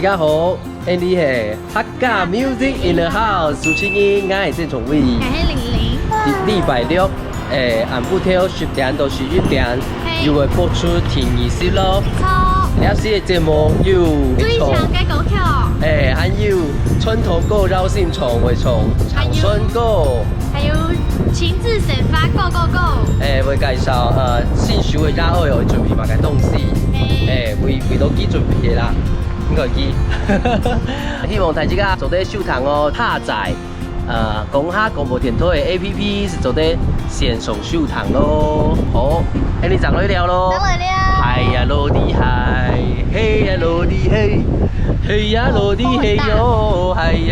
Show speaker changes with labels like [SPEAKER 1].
[SPEAKER 1] 大家好，你係客家 Music in the House， 主持人我係鄭崇偉。
[SPEAKER 2] 我係玲玲。
[SPEAKER 1] 禮拜六晏晡頭10點到11點，又會播出天意節咯。
[SPEAKER 2] 錯。
[SPEAKER 1] 呢次嘅節目有
[SPEAKER 2] 最強嘅歌曲。
[SPEAKER 1] 還有村頭歌繞心蟲會從長春歌。
[SPEAKER 2] 還有親自寫發 Go Go Go。
[SPEAKER 1] 會介紹新手嘅家伙有準備乜嘅東西，為到幾準備嘅啦，應該幾。希望大家做啲收藏哦，下載講下廣播電台嘅 APP 是做啲線上收藏咯。好，你長來了咯。
[SPEAKER 2] 長來了。
[SPEAKER 1] 係呀，落地係，嘿呀落地嘿，嘿呀落地嘿喲，係